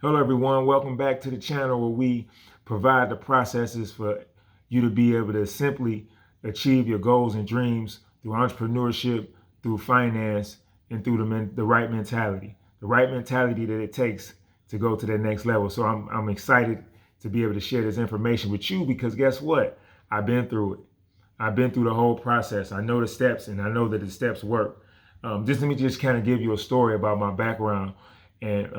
Hello, everyone. Welcome back to the channel where we provide the processes for you to be able to simply achieve your goals and dreams through entrepreneurship, through finance, and through the right mentality. The right mentality that it takes to go to that next level. So I'm excited to be able to share this information with you because guess what? I've been through it. I've been through the whole process. I know the steps and I know that the steps work. Just let me just kind of give you a story about my background and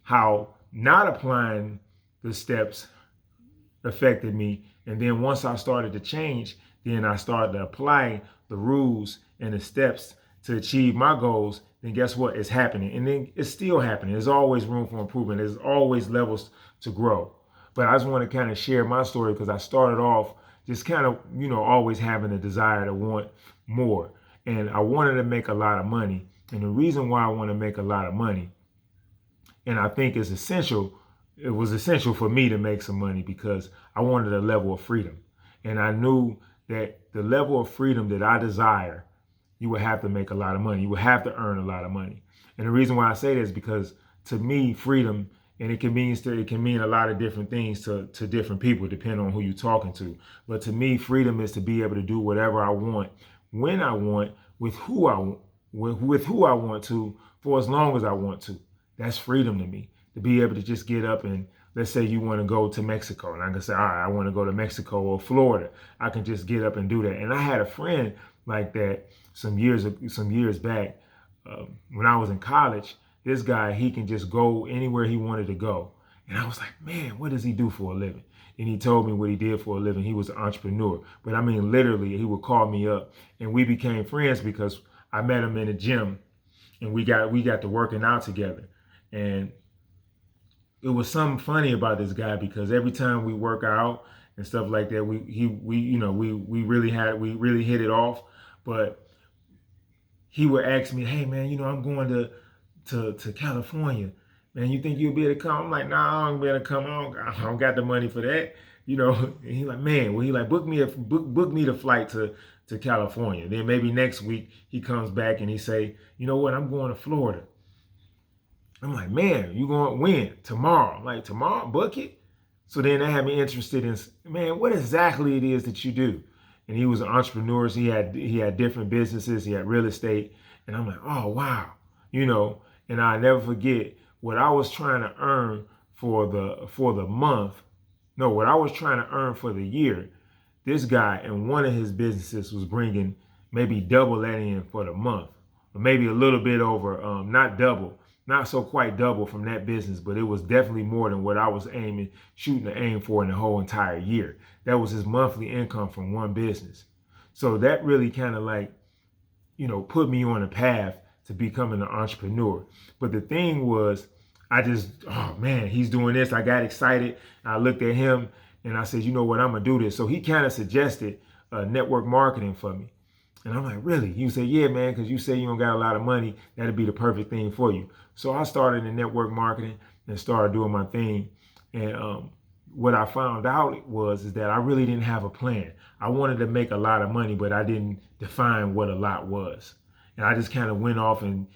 how not applying the steps affected me. And then once I started to change, then I started to apply the rules and the steps to achieve my goals. Then guess what? It's happening. And then it's still happening. There's always room for improvement. There's always levels to grow. But I just want to kind of share my story because I started off just kind of, always having a desire to want more. And I wanted to make a lot of money. And the reason why I want to make a lot of money, and I think it was essential for me to make some money because I wanted a level of freedom. And I knew that the level of freedom that I desire, you would have to make a lot of money. You would have to earn a lot of money. And the reason why I say this is because to me, freedom, and it can mean a lot of different things to different people, depending on who you're talking to. But to me, freedom is to be able to do whatever I want, when I want, with who I want, with who I want to, for as long as I want to. That's freedom to me, to be able to just get up and let's say you want to go to Mexico, and I can say, all right, I want to go to Mexico or Florida. I can just get up and do that. And I had a friend like that some years back when I was in college. This guy, he can just go anywhere he wanted to go. And I was like, man, what does he do for a living? And he told me what he did for a living. He was an entrepreneur. But I mean, literally, he would call me up and we became friends because I met him in a gym and we got to working out together. And it was something funny about this guy because every time we work out and stuff like that, we really hit it off. But he would ask me, hey man, I'm going to California. Man, you think you'll be able to come? I'm like, nah, I don't be able to come. I don't got the money for that. And he like, man, well, he like, book me the flight to California. Then maybe next week he comes back and he say, you know what, I'm going to Florida. I'm like, man, you going when? Tomorrow. I'm like, tomorrow, book it. So then that had me interested in, man, what exactly it is that you do. And he was an entrepreneur. So he had different businesses. He had real estate. And I'm like, oh wow, And I never forget what I was trying to earn for the month. No, what I was trying to earn for the year. This guy in one of his businesses was bringing maybe double that in for the month, or maybe a little bit over, not double, not so quite double from that business, but it was definitely more than what I was shooting to aim for in the whole entire year. That was his monthly income from one business. So that really kind of like, put me on a path to becoming an entrepreneur. But the thing was, oh man, he's doing this. I got excited. I looked at him and I said, you know what, I'm gonna do this. So he kind of suggested network marketing for me. And I'm like, really? You say, yeah, man, because you say you don't got a lot of money. That'd be the perfect thing for you. So I started in network marketing and started doing my thing. And what I found out is that I really didn't have a plan. I wanted to make a lot of money, but I didn't define what a lot was. And I just kind of went off and,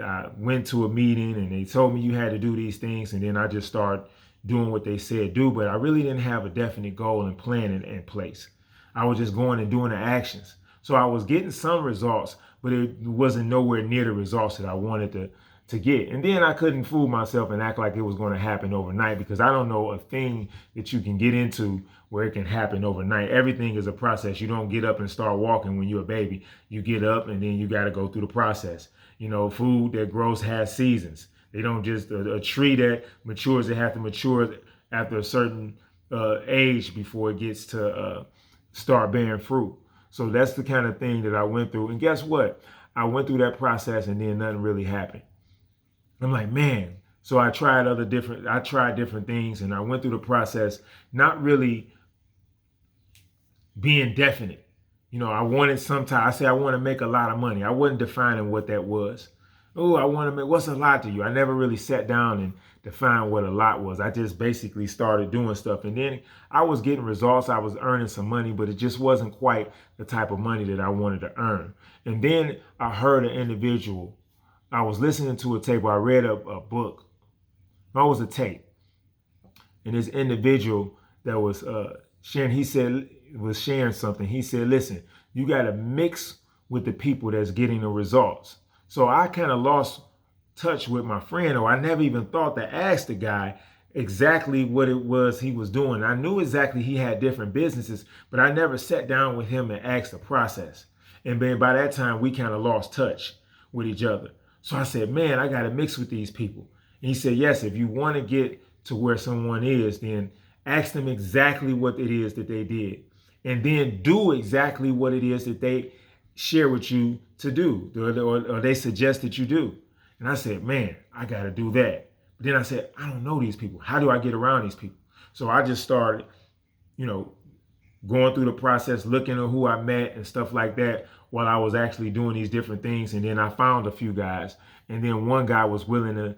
I went to a meeting and they told me you had to do these things. And then I just started doing what they said do. But I really didn't have a definite goal and plan in place. I was just going and doing the actions. So I was getting some results, but it wasn't nowhere near the results that I wanted to get. And then I couldn't fool myself and act like it was going to happen overnight because I don't know a thing that you can get into where it can happen overnight. Everything is a process. You don't get up and start walking when you're a baby. You get up and then you got to go through the process. Food that grows has seasons. They don't just, a tree that matures, they have to mature after a certain age before it gets to start bearing fruit. So that's the kind of thing that I went through. And guess what? I went through that process and then nothing really happened. I'm like, man. So I tried different things and I went through the process, not really being definite. I wanted I said I want to make a lot of money. I wasn't defining what that was. Oh, I want to make, what's a lot to you? I never really sat down and defined what a lot was. I just basically started doing stuff. And then I was getting results. I was earning some money, but it just wasn't quite the type of money that I wanted to earn. And then I heard an individual. I was listening to a tape. I read a book. No, it was a tape. And this individual that was sharing, was sharing something. He said, listen, you got to mix with the people that's getting the results. So I kind of lost touch with my friend, or I never even thought to ask the guy exactly what it was he was doing. I knew exactly he had different businesses, but I never sat down with him and asked the process. And then by that time, we kind of lost touch with each other. So I said, man, I got to mix with these people. And he said, yes, if you want to get to where someone is, then ask them exactly what it is that they did. And then do exactly what it is that they share with you to do, or they suggest that you do. And I said, man, I got to do that. But then I said, I don't know these people. How do I get around these people? So I just started, going through the process, looking at who I met and stuff like that while I was actually doing these different things. And then I found a few guys. And then one guy was willing to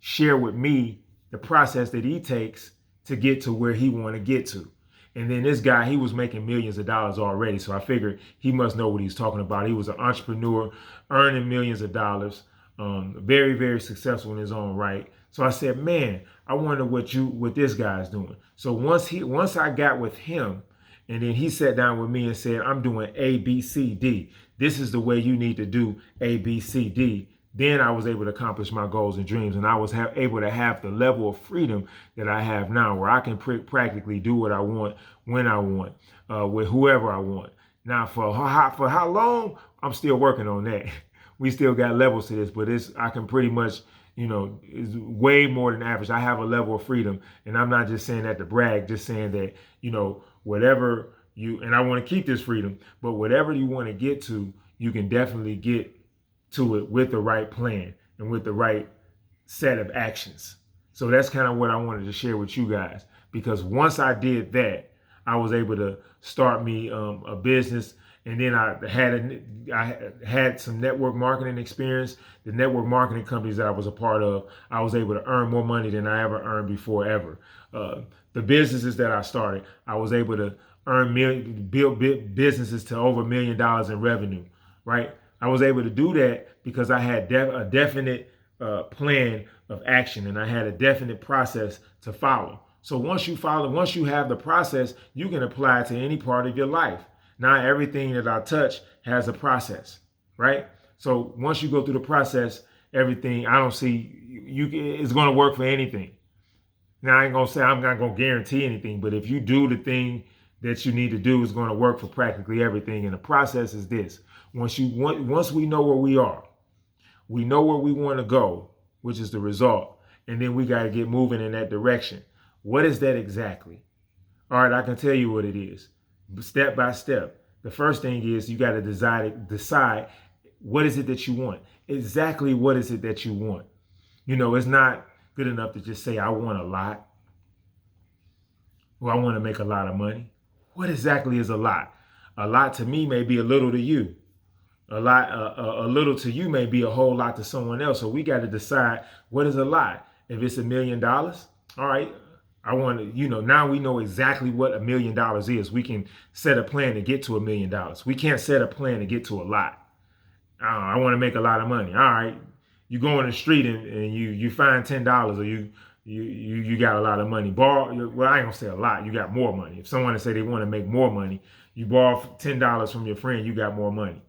share with me the process that he takes to get to where he want to get to. And then this guy, he was making millions of dollars already. So I figured he must know what he's talking about. He was an entrepreneur earning millions of dollars, very, very successful in his own right. So I said, man, I wonder what this guy's doing. So once I got with him, and then he sat down with me and said, I'm doing A, B, C, D. This is the way you need to do A, B, C, D. Then I was able to accomplish my goals and dreams, and I was able to have the level of freedom that I have now, where I can practically do what I want, when I want, with whoever I want. Now, for how long, I'm still working on that. We still got levels to this, but I can pretty much, it's way more than average. I have a level of freedom, and I'm not just saying that to brag, just saying that, whatever and I want to keep this freedom, but whatever you want to get to, you can definitely get to it with the right plan and with the right set of actions. So that's kind of what I wanted to share with you guys, because once I did that, I was able to start me a business. And then I had some network marketing experience. The network marketing companies that I was a part of, I was able to earn more money than I ever earned before ever. The businesses that I started, I was able to build businesses to over $1 million in revenue, right? I was able to do that because I had a definite plan of action, and I had a definite process to follow. So once you have the process, you can apply it to any part of your life. Now everything that I touch has a process, right? So once you go through the process, everything, I don't see it's going to work for anything. Now I ain't gonna say I'm not gonna guarantee anything, but if you do the thing that you need to do, it's going to work for practically everything. And the process is this: once we know where we are, we know where we want to go, which is the result, and then we got to get moving in that direction. What is that exactly? All right, I can tell you what it is, step by step. The first thing is you got to decide what is it that you want. Exactly what is it that you want? It's not good enough to just say I want a lot, or I want to make a lot of money. What exactly is a lot? A lot to me may be a little to you. A little to you may be a whole lot to someone else. So we got to decide what is a lot. If it's $1 million, all right, I want to, now we know exactly what $1 million is. We can set a plan to get to $1 million. We can't set a plan to get to a lot. I want to make a lot of money. All right, you go on the street and you find $10, or you got a lot of money. Well, I ain't gonna say a lot. You got more money. If someone say they want to make more money, you borrow $10 from your friend, you got more money,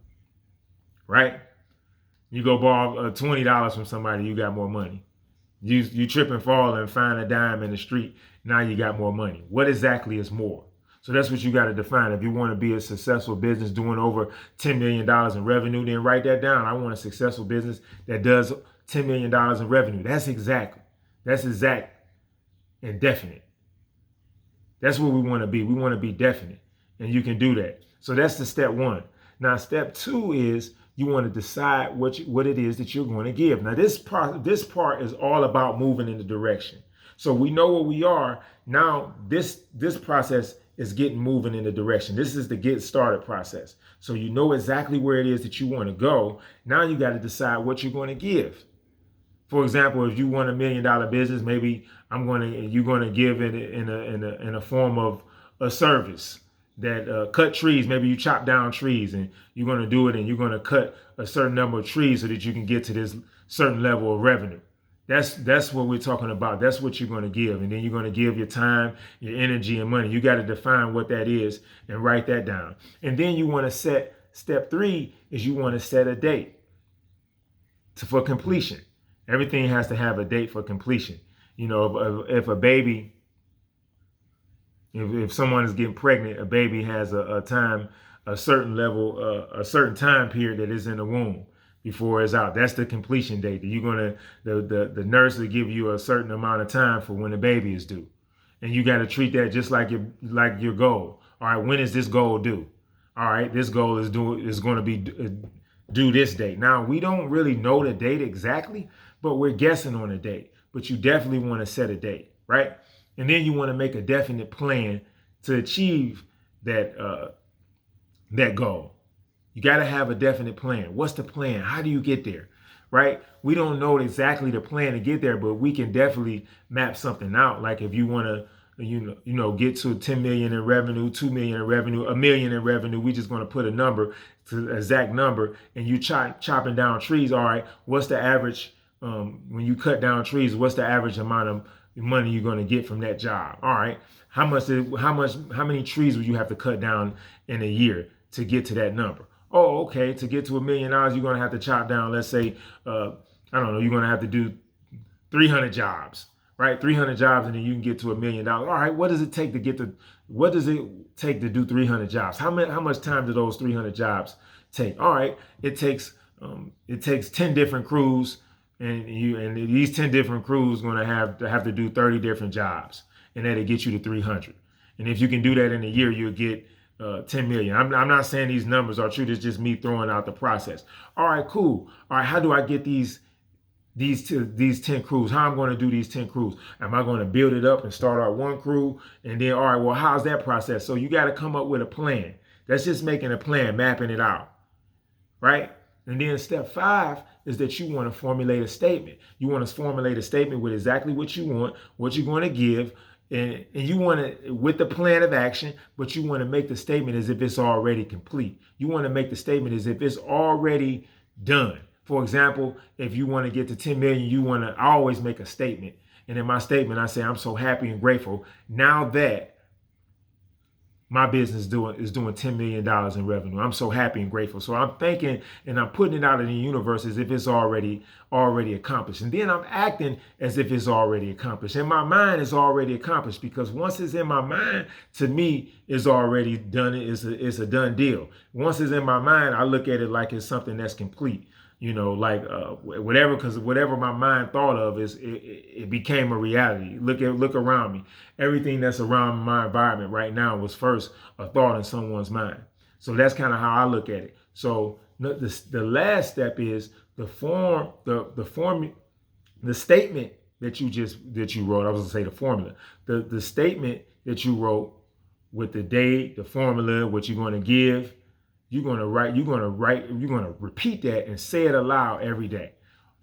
right? You go borrow $20 from somebody, you got more money. You trip and fall and find a dime in the street, now you got more money. What exactly is more? So that's what you got to define. If you want to be a successful business doing over $10 million in revenue, then write that down. I want a successful business that does $10 million in revenue. That's exact and definite. That's what we want to be. We want to be definite, and you can do that. So that's the step one. Now, step two is you want to decide what it is that you're going to give. Now, this part is all about moving in the direction. So we know where we are. Now, this process is getting moving in the direction. This is the get started process. So you know exactly where it is that you want to go. Now you got to decide what you're going to give. For example, if you want $1 million business, maybe you're going to give it in a form of a service that cut trees. Maybe you chop down trees, and you're going to do it, and you're going to cut a certain number of trees so that you can get to this certain level of revenue. That's what we're talking about. That's what you're going to give. And then you're going to give your time, your energy, and money. You got to define what that is and write that down. And then you want to set, step 3 is you want to set a date for completion. Everything has to have a date for completion. You know, if a baby, if someone is getting pregnant, a baby has a time, a certain level, a certain time period that is in the womb before it's out. That's the completion date. That you're gonna, the nurse will give you a certain amount of time for when the baby is due, and you got to treat that just like your goal. All right, when is this goal due? All right, this goal is going to be due this date. Now we don't really know the date exactly, but we're guessing on a date. But you definitely want to set a date, right? And then you want to make a definite plan to achieve that that goal. You got to have a definite plan. What's the plan? How do you get there? Right? We don't know exactly the plan to get there, but we can definitely map something out. Like if you want to, get to 10 million in revenue, 2 million in revenue, a million in revenue, we just going to put a number to exact number, and you chopping down trees. All right, what's the average when you cut down trees? What's the average amount of money you're going to get from that job? All right, how many trees will you have to cut down in a year to get to that number? Oh, okay. To get to $1 million, you're going to have to chop down, let's say, I don't know, you're going to have to do 300 jobs, right? 300 jobs, and then you can get to $1 million. All right. What does it take to do 300 jobs? How much time do those 300 jobs take? All right. It takes 10 different crews, and these 10 different crews going to have to do 30 different jobs, and that'll get you to 300. And if you can do that in a year, you'll get 10 million. I'm not saying these numbers are true. It's just me throwing out the process. All right, cool. All right, how do I get these 10 crews? How I'm going to do these 10 crews? Am I going to build it up and start out one crew? And then, all right, well, how's that process? So you got to come up with a plan. That's just making a plan, mapping it out, right? And then step 5 is that you want to formulate a statement. You want to formulate a statement with exactly what you want, what you're going to give, and you want to, with the plan of action, but you want to make the statement as if it's already complete. You want to make the statement as if it's already done. For example, if you want to get to 10 million, I always make a statement. And in my statement, I say, I'm so happy and grateful now that my business is doing $10 million in revenue. I'm so happy and grateful. So I'm thinking and I'm putting it out in the universe as if it's already accomplished. And then I'm acting as if it's already accomplished. In my mind, it's already accomplished, because once it's in my mind, to me, it's already done. It's a done deal. Once it's in my mind, I look at it like it's something that's complete. Like whatever, because whatever my mind thought of it became a reality. Look around me. Everything that's around my environment right now was first a thought in someone's mind. So that's kind of how I look at it. So the last step is the statement that you wrote. I was gonna say the formula. The statement that you wrote with the date, the formula, what you're going to give. You're going to repeat that and say it aloud every day,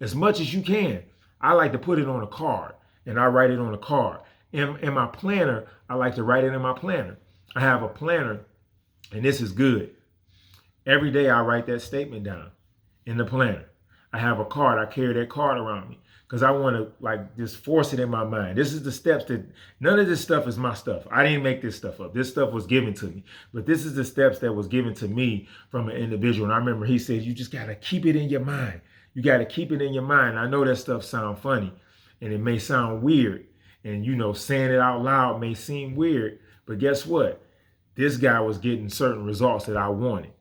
as much as you can. I like to put it on a card, and I write it on a card. In my planner, I like to write it in my planner. I have a planner, and this is good. Every day I write that statement down in the planner. I have a card. I carry that card around me because I want to just force it in my mind. This is the steps none of this stuff is my stuff. I didn't make this stuff up. This stuff was given to me. But this is the steps that was given to me from an individual. And I remember he said, you just got to keep it in your mind. You got to keep it in your mind. I know that stuff sounds funny and it may sound weird. And, saying it out loud may seem weird. But guess what? This guy was getting certain results that I wanted.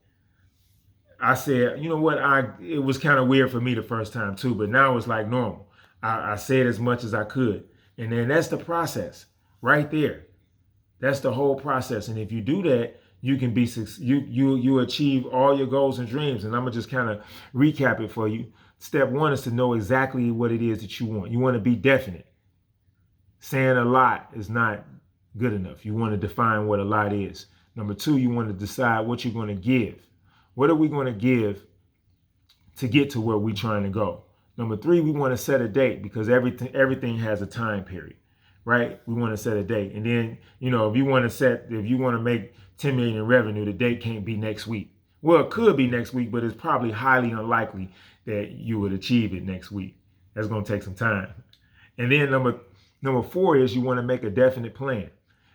I said, you know what? It was kind of weird for me the first time too, but now it's like normal. I said as much as I could. And then that's the process right there. That's the whole process. And if you do that, you can you achieve all your goals and dreams. And I'm going to just kind of recap it for you. Step 1 is to know exactly what it is that you want. You want to be definite. Saying a lot is not good enough. You want to define what a lot is. Number 2, you want to decide what you're going to give. What are we going to give to get to where we're trying to go? Number 3, we want to set a date, because everything has a time period, right? We want to set a date. And then, if you want to make 10 million in revenue, the date can't be next week. Well, it could be next week, but it's probably highly unlikely that you would achieve it next week. That's going to take some time. And then number four is you want to make a definite plan.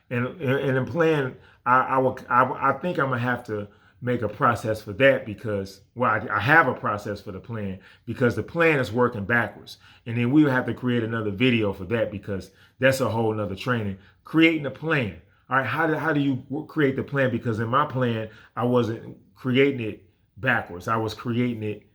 And a plan, I think I'm gonna have to make a process for that because, well, I have a process for the plan because the plan is working backwards. And then we will have to create another video for that because that's a whole nother training. Creating a plan. All right, how do you create the plan? Because in my plan, I wasn't creating it backwards. I was creating it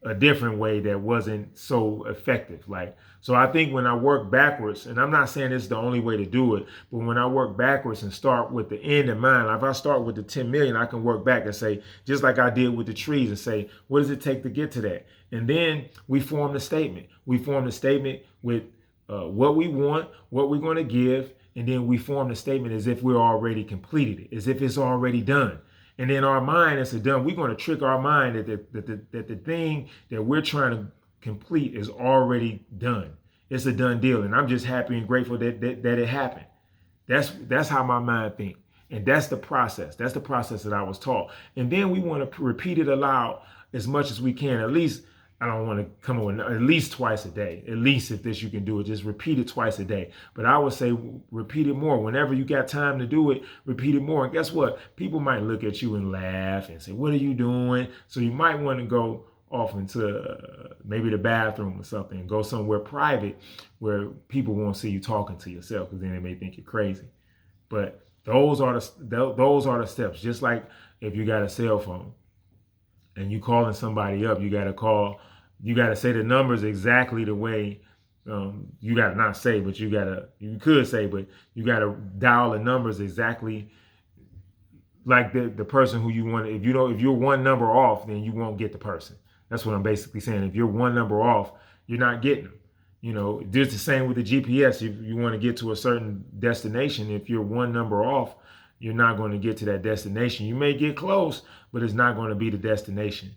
a different way that wasn't so effective. Like, so I think when I work backwards, and I'm not saying it's the only way to do it, but when I work backwards and start with the end in mind, like if I start with the 10 million, I can work back and say, just like I did with the trees, and say, what does it take to get to that? And then we form the statement. We form the statement with what we want, what we're going to give, and then we form the statement as if we're already completed it, as if it's already done. And then our mind, as a done, we're going to trick our mind that the thing that we're trying to complete is already done. It's a done deal. And I'm just happy and grateful that it happened. That's how my mind thinks. And that's the process. That's the process that I was taught. And then we want to repeat it aloud as much as we can. At least, I don't want to come on, at least twice a day. At least if this you can do it, just repeat it twice a day. But I would say repeat it more. Whenever you got time to do it, repeat it more. And guess what? People might look at you and laugh and say, what are you doing? So you might want to go off into maybe the bathroom or something and go somewhere private where people won't see you talking to yourself because then they may think you're crazy. But those are the steps. Just like if you got a cell phone and you calling somebody up, you got to say the numbers exactly the way you got to not say, but you could say, but you got to dial the numbers exactly like the person who you want. If you're one number off, then you won't get the person. That's what I'm basically saying. If you're one number off, you're not getting them. You know, just the same with the GPS. If you want to get to a certain destination, if you're one number off, you're not going to get to that destination. You may get close, but it's not going to be the destination,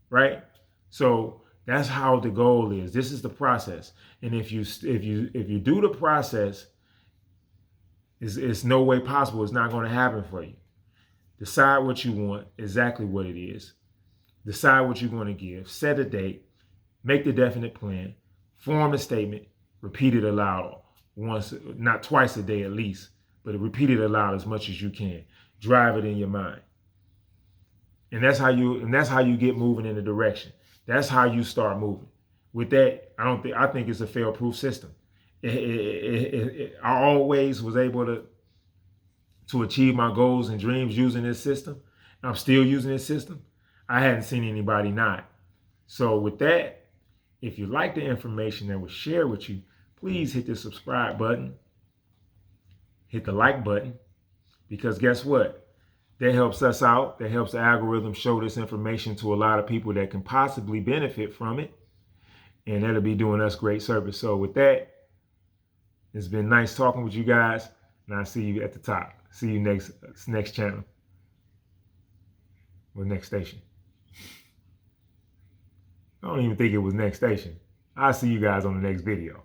right? So that's how the goal is. This is the process. And if you do the process, it's no way possible. It's not going to happen for you. Decide what you want, exactly what it is. Decide what you're going to give. Set a date. Make the definite plan. Form a statement. Repeat it aloud once, not twice a day at least, but repeat it aloud as much as you can. Drive it in your mind. And that's how you get moving in a direction. That's how you start moving. With that, I think it's a fail-proof system. I always was able to achieve my goals and dreams using this system. I'm still using this system. I hadn't seen anybody not. So with that, if you like the information that was shared with you, please hit the subscribe button. Hit the like button. Because guess what? That helps us out. That helps the algorithm show this information to a lot of people that can possibly benefit from it. And that'll be doing us great service. So with that, it's been nice talking with you guys. And I'll see you at the top. See you next channel. Or next station. I don't even think it was next station. I'll see you guys on the next video.